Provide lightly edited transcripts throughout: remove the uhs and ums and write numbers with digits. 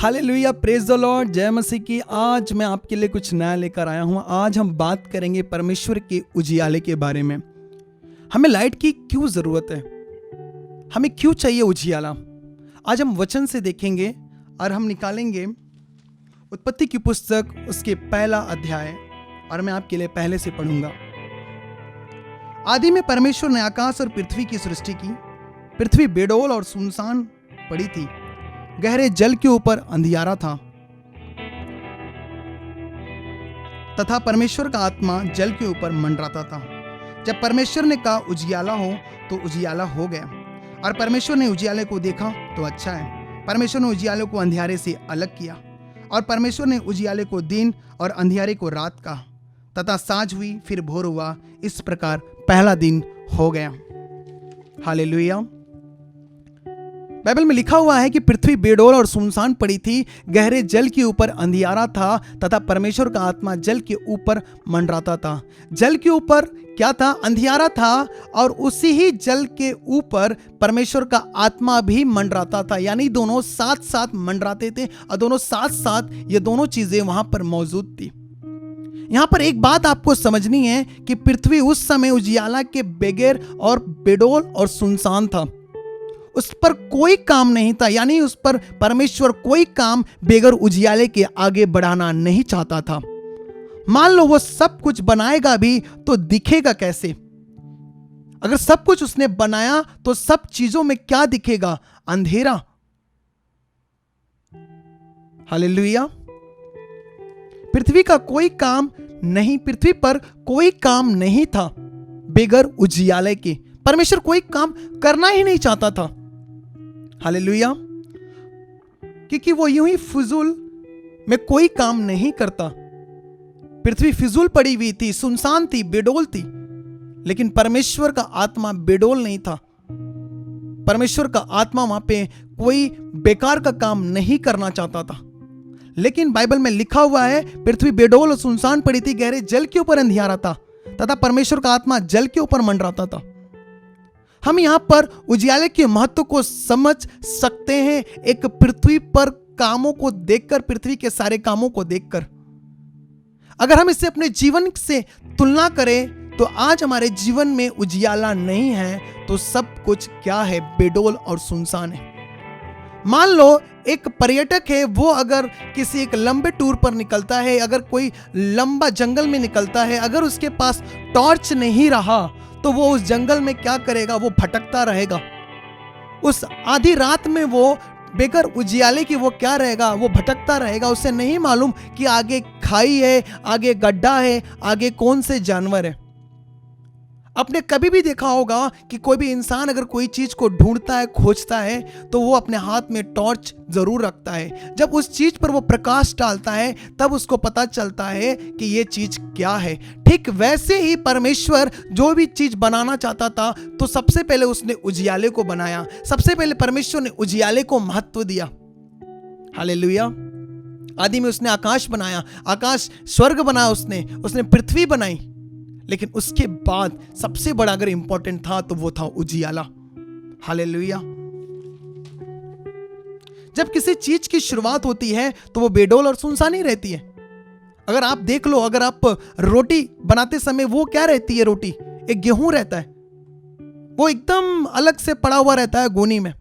Hallelujah, praise the Lord, जय मसीह की। आज मैं आपके लिए कुछ नया लेकर आया हूँ। आज हम बात करेंगे परमेश्वर के उजियाले के बारे में। हमें लाइट की क्यों ज़रूरत है, हमें क्यों चाहिए उजियाला। आज हम वचन से देखेंगे और हम निकालेंगे उत्पत्ति की पुस्तक, उसके पहला अध्याय, और मैं आपके लिए पहले से पढ़ूंगा। आदि में परमेश्वर ने आकाश और पृथ्वी की सृष्टि की। पृथ्वी बेडौल और सुनसान पड़ी थी, गहरे जल के ऊपर अंधियारा था, तथा परमेश्वर का आत्मा जल के ऊपर मंडराता था। जब परमेश्वर ने कहा उजियाला हो, तो उजियाला हो गया। और परमेश्वर ने उजियाले को देखा तो अच्छा है। परमेश्वर ने उजियाले को अंधियारे से अलग किया, और परमेश्वर ने उजियाले को दिन और अंधियारे को रात कहा। तथा साँझ हुई, फिर भोर हुआ। इस प्रकार पहला दिन हो गया। हालेलुया। बाइबल में लिखा हुआ है कि पृथ्वी बेडौल और सुनसान पड़ी थी, गहरे जल के ऊपर अंधियारा था, तथा परमेश्वर का आत्मा जल के ऊपर मंडराता था। जल के ऊपर क्या था? अंधियारा था, और उसी ही जल के ऊपर परमेश्वर का आत्मा भी मंडराता था। यानी दोनों साथ साथ मंडराते थे, और दोनों साथ साथ ये दोनों चीजें वहां पर मौजूद थी। यहां पर एक बात आपको समझनी है कि पृथ्वी उस समय उजियाला के बगैर और बेडौल और सुनसान था। उस पर कोई काम नहीं था, यानी उस पर परमेश्वर कोई काम बेगर उजियाले के आगे बढ़ाना नहीं चाहता था। मान लो वो सब कुछ बनाएगा भी तो दिखेगा कैसे? अगर सब कुछ उसने बनाया तो सब चीजों में क्या दिखेगा? अंधेरा। हालेलुया। पृथ्वी का कोई काम नहीं, पृथ्वी पर कोई काम नहीं था बेगर उजियाले के। परमेश्वर कोई काम करना ही नहीं चाहता था। हालेलुया। क्योंकि वो यूं ही फिजूल में कोई काम नहीं करता। पृथ्वी फिजूल पड़ी हुई थी, सुनसान थी, बेडौल थी, लेकिन परमेश्वर का आत्मा बेडौल नहीं था। परमेश्वर का आत्मा वहां पे कोई बेकार का काम नहीं करना चाहता था। लेकिन बाइबल में लिखा हुआ है, पृथ्वी बेडौल और सुनसान पड़ी थी, गहरे जल के ऊपर अंधियारा था, तथा परमेश्वर का आत्मा जल के ऊपर मंडराता था। हम यहां पर उजियाले के महत्व को समझ सकते हैं, एक पृथ्वी पर कामों को देखकर, पृथ्वी के सारे कामों को देखकर। अगर हम इसे अपने जीवन से तुलना करें तो आज हमारे जीवन में उजियाला नहीं है, तो सब कुछ क्या है? बेडौल और सुनसान है। मान लो एक पर्यटक है, वो अगर किसी एक लंबे टूर पर निकलता है, अगर कोई लंबा जंगल में निकलता है, अगर उसके पास टॉर्च नहीं रहा तो वो उस जंगल में क्या करेगा? वो भटकता रहेगा। उस आधी रात में वो बेगर उजियाले की वो क्या रहेगा? वो भटकता रहेगा। उसे नहीं मालूम कि आगे खाई है, आगे गड्ढा है, आगे कौन से जानवर है। आपने कभी भी देखा होगा कि कोई भी इंसान अगर कोई चीज को ढूंढता है, खोजता है, तो वो अपने हाथ में टॉर्च जरूर रखता है। जब उस चीज पर वो प्रकाश डालता है, तब उसको पता चलता है कि ये चीज क्या है। ठीक वैसे ही परमेश्वर जो भी चीज बनाना चाहता था, तो सबसे पहले उसने उजियाले को बनाया। सबसे पहले परमेश्वर ने उजियाले को महत्व दिया। हालेलुया। आदि में उसने आकाश बनाया, आकाश स्वर्ग बनाया, उसने पृथ्वी बनाई। लेकिन उसके बाद सबसे बड़ा अगर इंपॉर्टेंट था तो वो था उजियाला। हालेलुया। जब किसी चीज की शुरुआत होती है तो वो बेडौल और सुनसान ही रहती है। अगर आप देख लो, अगर आप रोटी बनाते समय वो क्या रहती है? रोटी एक गेहूं रहता है, वो एकदम अलग से पड़ा हुआ रहता है गोनी में।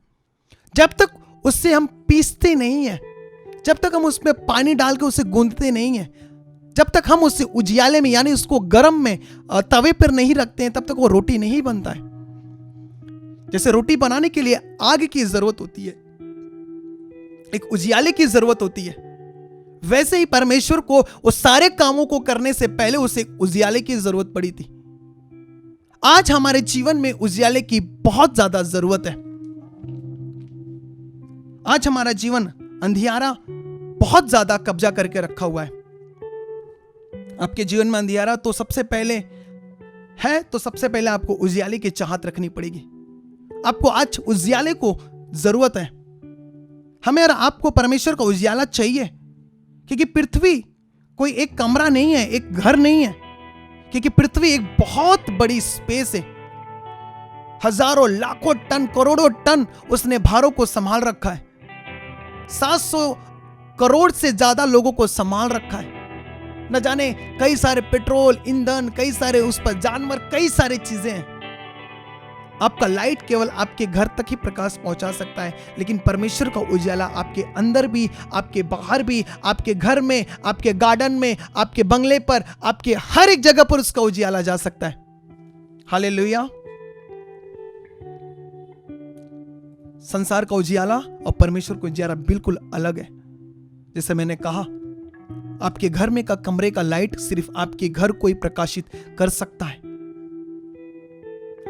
जब तक उससे हम पीसते नहीं है, जब तक हम उसमें पानी डाल के उसे गूंदते नहीं है, जब तक हम उसे उजियाले में यानी उसको गर्म में तवे पर नहीं रखते हैं, तब तक वो रोटी नहीं बनता है। जैसे रोटी बनाने के लिए आग की जरूरत होती है, एक उजियाले की जरूरत होती है, वैसे ही परमेश्वर को उस सारे कामों को करने से पहले उसे उजियाले की जरूरत पड़ी थी। आज हमारे जीवन में उजियाले की बहुत ज्यादा जरूरत है। आज हमारा जीवन अंधियारा बहुत ज्यादा कब्जा करके रखा हुआ है। आपके जीवन में अंधियारा तो सबसे पहले है, तो सबसे पहले आपको उजियाले की चाहत रखनी पड़ेगी। आपको आज उजियाले को जरूरत है। हमें और आपको परमेश्वर का उजियाला चाहिए, क्योंकि पृथ्वी कोई एक कमरा नहीं है, एक घर नहीं है, क्योंकि पृथ्वी एक बहुत बड़ी स्पेस है। हजारों, लाखों टन, करोड़ों टन उसने भारों को संभाल रखा है। 700 करोड़ से ज्यादा लोगों को संभाल रखा है। न जाने कई सारे पेट्रोल, ईंधन, कई सारे उस पर जानवर, कई सारी चीजें हैं। आपका लाइट केवल आपके घर तक ही प्रकाश पहुंचा सकता है, लेकिन परमेश्वर का उजाला आपके अंदर भी, आपके बाहर भी, आपके घर में, आपके गार्डन में, आपके बंगले पर, आपके हर एक जगह पर उसका उजाला जा सकता है। हालेलुया। संसार का उजियाला और परमेश्वर का उजियाला बिल्कुल अलग है। जैसे मैंने कहा, आपके घर में का कमरे का लाइट सिर्फ आपके घर को ही प्रकाशित कर सकता है।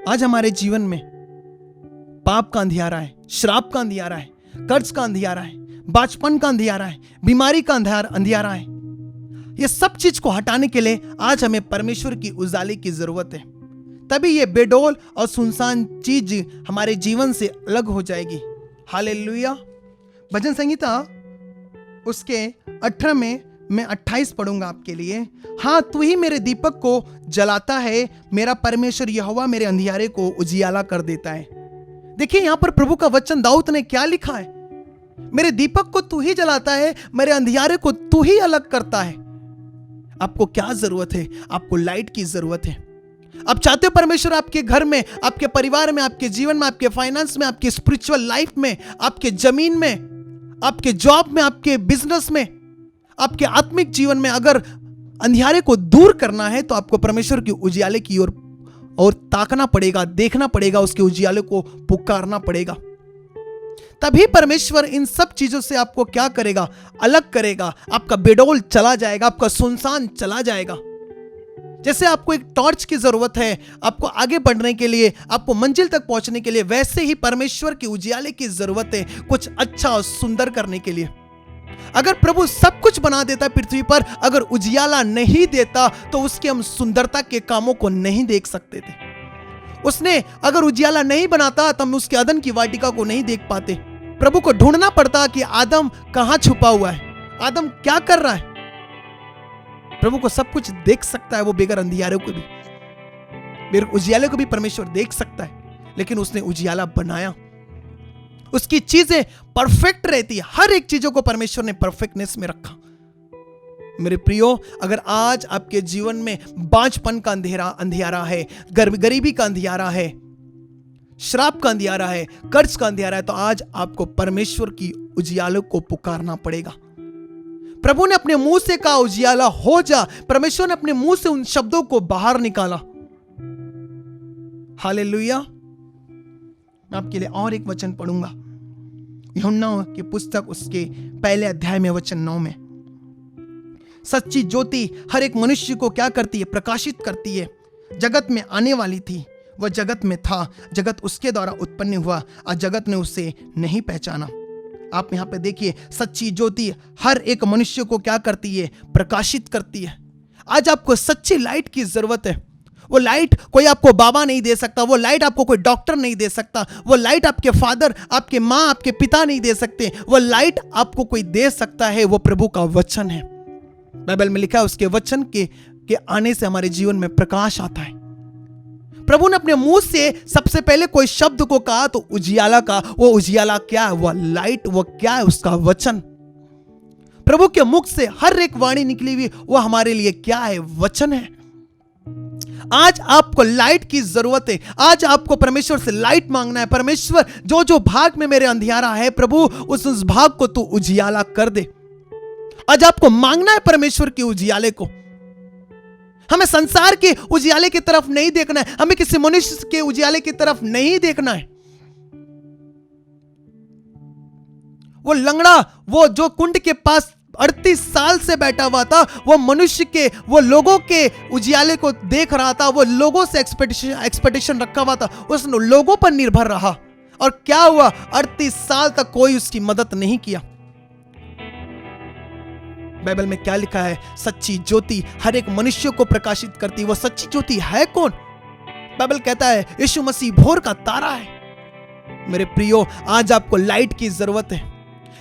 आज हमारे जीवन में पाप का अंधियारा है, श्राप का अंधियारा है, कर्ज का अंधियारा है, बाचपन का अंधियारा है, बीमारी का अंधियारा है। ये सब चीज को हटाने के लिए आज हमें परमेश्वर की उजाले की जरूरत है। तभी ये बेडौल और सुनसान चीज हमारे जीवन से अलग हो जाएगी। हालेलुया। भजन संहिता उसके 18 में मैं 28 पढ़ूंगा आपके लिए। हाँ, तू ही मेरे दीपक को जलाता है, मेरा परमेश्वर यहोवा मेरे अंधियारे को उजियाला कर देता है। देखिए यहां पर प्रभु का वचन दाऊद ने क्या लिखा है, मेरे दीपक को तू ही जलाता है, मेरे अंधियारे को तू ही अलग करता है। आपको क्या जरूरत है? आपको लाइट की जरूरत है। आप चाहते हो परमेश्वर आपके घर में, आपके परिवार में, आपके जीवन में, आपके फाइनेंस में, आपके स्पिरिचुअल लाइफ में, आपके जमीन में, आपके जॉब में, आपके बिजनेस में, आपके आत्मिक जीवन में अगर अंधियारे को दूर करना है तो आपको परमेश्वर के उजियाले की ओर ताकना पड़ेगा, देखना पड़ेगा, उसके उजियाले को पुकारना पड़ेगा। तभी परमेश्वर इन सब चीजों से आपको क्या करेगा? अलग करेगा। आपका बेडौल चला जाएगा, आपका सुनसान चला जाएगा। जैसे आपको एक टॉर्च की जरूरत है आपको आगे बढ़ने के लिए, आपको मंजिल तक पहुंचने के लिए, वैसे ही परमेश्वर के उजियाले की जरूरत है कुछ अच्छा और सुंदर करने के लिए। अगर प्रभु सब कुछ बना देता पृथ्वी पर, अगर उजियाला नहीं देता तो उसके हम सुंदरता के कामों को नहीं देख सकते थे। उसने अगर उजियाला नहीं बनाता तो हम उसके अदन की वाटिका को नहीं देख पाते। प्रभु को ढूंढना पड़ता कि आदम कहां छुपा हुआ है, आदम क्या कर रहा है। प्रभु को सब कुछ देख सकता है, वो बेगर अंधियारे को भी, बेगर उजियाले को भी परमेश्वर देख सकता है, लेकिन उसने उजियाला बनाया। उसकी चीजें परफेक्ट रहती है, हर एक चीजों को परमेश्वर ने परफेक्टनेस में रखा। मेरे प्रियो, अगर आज आपके जीवन में बांझपन का अंधियारा है, गरीबी का अंधियारा है, श्राप का अंधियारा है, कर्ज का अंधियारा है, तो आज आपको परमेश्वर की उजियाले को पुकारना पड़ेगा। प्रभु ने अपने मुंह से कहा उजियाला हो जा, परमेश्वर ने अपने मुंह से उन शब्दों को बाहर निकाला। हालेलुया। मैं आपके लिए और एक वचन पढ़ूंगा, यूहन्ना की पुस्तक उसके पहले अध्याय में वचन 9 में। सच्ची ज्योति हर एक मनुष्य को क्या करती है? प्रकाशित करती है। जगत में आने वाली थी, वह जगत में था, जगत उसके द्वारा उत्पन्न हुआ और जगत ने उसे नहीं पहचाना। आप यहां पे देखिए, सच्ची ज्योति हर एक मनुष्य को क्या करती है? प्रकाशित करती है। आज आपको सच्ची लाइट की जरूरत है। वो लाइट कोई आपको बाबा नहीं दे सकता, वो लाइट आपको कोई डॉक्टर नहीं दे सकता, वो लाइट आपके फादर, आपके माँ, आपके पिता नहीं दे सकते। वो लाइट आपको कोई दे सकता है, वो प्रभु का वचन है। बाइबल में लिखा है उसके वचन के आने से हमारे जीवन में प्रकाश आता है। प्रभु ने अपने मुंह से सबसे पहले कोई शब्द को कहा तो उजियाला का। वो उजियाला क्या है? वो लाइट, वो क्या है? उसका वचन। प्रभु के मुख से हर एक वाणी निकली हुई वो हमारे लिए क्या है? वचन है। आज आपको लाइट की जरूरत है। आज आपको परमेश्वर से लाइट मांगना है। परमेश्वर, जो जो भाग में मेरे अंधियारा है प्रभु, उस भाग को तू उजियाला कर दे। आज आपको मांगना है परमेश्वर के उजियाले को। हमें संसार के उजियाले की तरफ नहीं देखना है, हमें किसी मनुष्य के उजियाले की तरफ नहीं देखना है। वो लंगड़ा, वो जो कुंड के पास 38 साल से बैठा हुआ था, वो मनुष्य के, वो लोगों के उजियाले को देख रहा था, वो लोगों से एक्सपेक्टेशन रखा हुआ था, उसने लोगों पर निर्भर रहा। और क्या हुआ? 38 साल तक कोई उसकी मदद नहीं किया। बाइबल में क्या लिखा है? सच्ची ज्योति हर एक मनुष्य को प्रकाशित करती। वो सच्ची ज्योति है कौन? बाइबल कहता है यीशु मसीह भोर का तारा है। मेरे प्रियो, आज आपको लाइट की जरूरत है।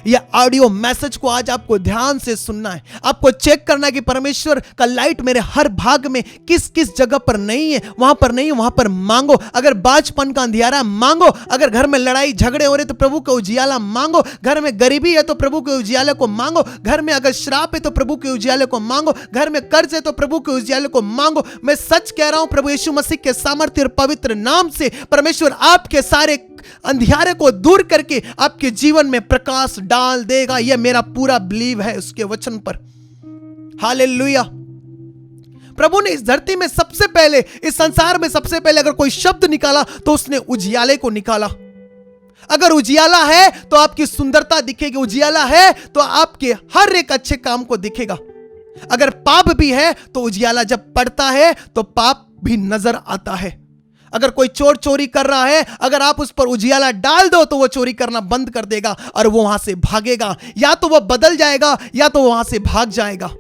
यह ऑडियो मैसेज को आज आपको ध्यान से सुनना है। आपको चेक करना है कि परमेश्वर का लाइट मेरे हर भाग में किस किस जगह पर नहीं है, वहां पर नहीं है, वहां पर मांगो। अगर बाजपन का अंधियारा है, मांगो। अगर घर में लड़ाई झगड़े हो रहे तो प्रभु का उजियाला मांगो। घर में गरीबी है तो प्रभु के उजियाले को मांगो। घर में अगर श्राप है तो प्रभु के उजियाले को मांगो। घर में कर्ज है तो प्रभु के उजियाले को मांगो। मैं सच कह रहा हूं, प्रभु यीशु मसीह के सामर्थ्य और पवित्र नाम से परमेश्वर आपके सारे अंधियारे को दूर करके आपके जीवन में प्रकाश डाल देगा। यह मेरा पूरा बिलीव है उसके वचन पर। हालेलुया। प्रभु ने इस धरती में सबसे पहले, इस संसार में सबसे पहले अगर कोई शब्द निकाला तो उसने उजियाले को निकाला। अगर उजियाला है तो आपकी सुंदरता दिखेगी, उजियाला है तो आपके हर एक अच्छे काम को दिखेगा। अगर पाप भी है तो उजियाला जब पड़ता है तो पाप भी नजर आता है। अगर कोई चोर चोरी कर रहा है, अगर आप उस पर उजियाला डाल दो तो वो चोरी करना बंद कर देगा और वो वहां से भागेगा। या तो वो बदल जाएगा या तो वहां से भाग जाएगा।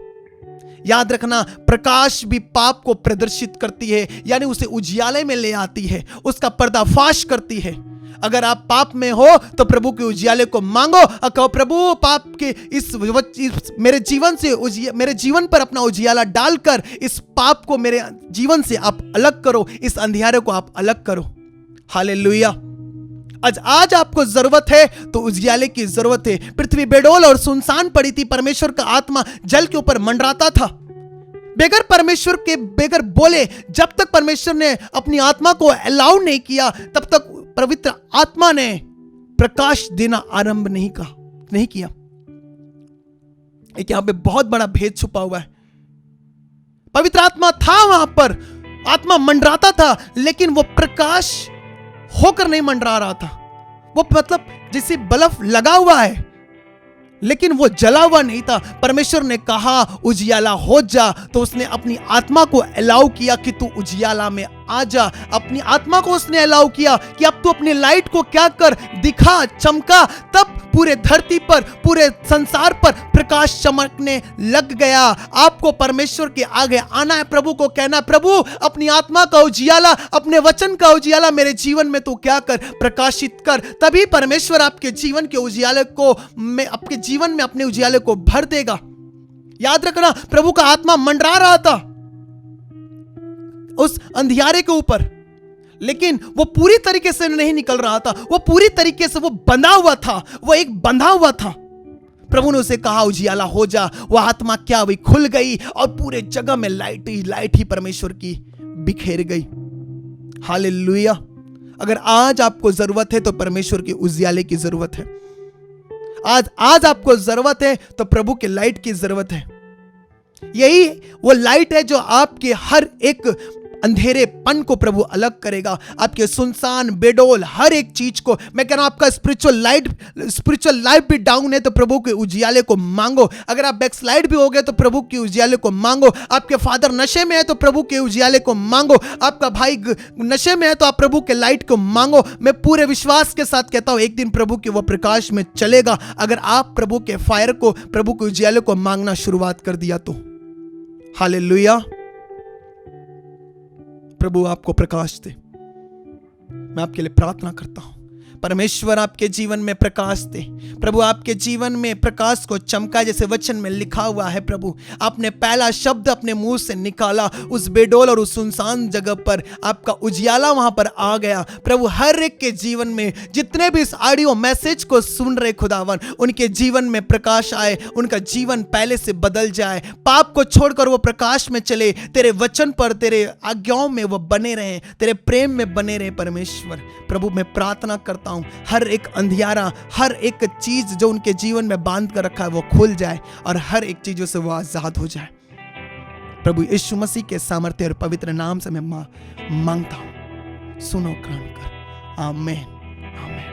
याद रखना, प्रकाश भी पाप को प्रदर्शित करती है, यानी उसे उजियाले में ले आती है, उसका पर्दाफाश करती है। अगर आप पाप में हो तो प्रभु के उजियाले को मांगो और कहो, प्रभु पाप के इस मेरे जीवन से मेरे जीवन पर अपना उजियाला डालकर इस पाप को मेरे जीवन से आप अलग करो, इस अंधियारे को आप अलग करो। हालेलुया। आज आपको जरूरत है तो उजियाले की जरूरत है। पृथ्वी बेडोल और सुनसान पड़ी थी, परमेश्वर का आत्मा जल के ऊपर मंडराता था। बेगर परमेश्वर के बेगर बोले, जब तक परमेश्वर ने अपनी आत्मा को अलाउ नहीं किया तब तक पवित्र आत्मा ने प्रकाश देना आरंभ नहीं किया। एक यहां पे बहुत बड़ा भेद छुपा हुआ है। पवित्र आत्मा था वहां पर, आत्मा मंडराता था, लेकिन वो प्रकाश होकर नहीं मंडरा रहा था। वो मतलब जैसे बल्ब लगा हुआ है लेकिन वो जला हुआ नहीं था। परमेश्वर ने कहा उजियाला हो जा, तो उसने अपनी आत्मा को अलाउ किया कि तू उजियाला में आ जा। अपनी आत्मा को उसने अलाउ किया कि अब तू अपनी लाइट को क्या कर, दिखा, चमका। तब पूरे धरती पर, पूरे संसार पर प्रकाश चमकने लग गया। आपको परमेश्वर के आगे आना है, प्रभु को कहना, प्रभु अपनी आत्मा का उजियाला, अपने वचन का उजियाला मेरे जीवन में तू क्या कर, प्रकाशित कर। तभी परमेश्वर आपके जीवन के उजियाले को, आपके जीवन में अपने उजियाले को भर देगा। याद रखना, प्रभु का आत्मा मंडरा रहा था उस अंधियारे के ऊपर, लेकिन वो पूरी तरीके से नहीं निकल रहा था। वो पूरी तरीके से वो बंधा हुआ था, वो एक बंधा हुआ था। प्रभु ने उसे कहा उजियाला हो जा। वो आत्मा क्या हुई, खुल गई और पूरे जगह में लाइट ही परमेश्वर की बिखेर गई। हालेलुया। अगर आज आपको जरूरत है तो परमेश्वर के उजियाले की जरूरत है। आज आपको जरूरत है तो प्रभु के लाइट की जरूरत है। यही वो लाइट है जो आपके हर एक अंधेरेपन को प्रभु अलग करेगा। आपके सुनसान बेडोल हर एक चीज को, मैं कह रहा हूं, आपका स्पिरिचुअल लाइफ भी डाउन है तो प्रभु के उजियाले को मांगो। अगर आप बैकस्लाइड भी हो गए तो प्रभु के उजियाले को मांगो। आपके फादर नशे में है तो प्रभु के उजियाले को मांगो। आपका भाई नशे में है तो आप प्रभु के लाइट को मांगो। मैं पूरे विश्वास के साथ कहता हूं, एक दिन प्रभु के वो प्रकाश में चलेगा। अगर आप प्रभु के फायर को, प्रभु के उजियाले को मांगना शुरुआत कर दिया तो। हालेलुया। प्रभु आपको प्रकाश दे। मैं आपके लिए प्रार्थना करता हूं, परमेश्वर आपके जीवन में प्रकाश दे। प्रभु आपके जीवन में प्रकाश को चमका, जैसे वचन में लिखा हुआ है। प्रभु आपने पहला शब्द अपने मुंह से निकाला, उस बेडोल और उस सुनसान जगह पर आपका उजियाला वहां पर आ गया। प्रभु हर एक के जीवन में, जितने भी इस ऑडियो मैसेज को सुन रहे खुदावन, उनके जीवन में प्रकाश आए, उनका जीवन पहले से बदल जाए। पाप को छोड़कर वो प्रकाश में चले, तेरे वचन पर, तेरे आज्ञाओं में वो बने रहे, तेरे प्रेम में बने रहे। परमेश्वर प्रभु मैं प्रार्थना करता हूं, हर एक अंधियारा, हर एक चीज जो उनके जीवन में बांध कर रखा है वो खुल जाए और हर एक चीजों से वो आजाद हो जाए। प्रभु यीशु मसीह के सामर्थ्य और पवित्र नाम से मैं मांगता हूं, सुनो, ग्रहण कर। आमीन, आमीन।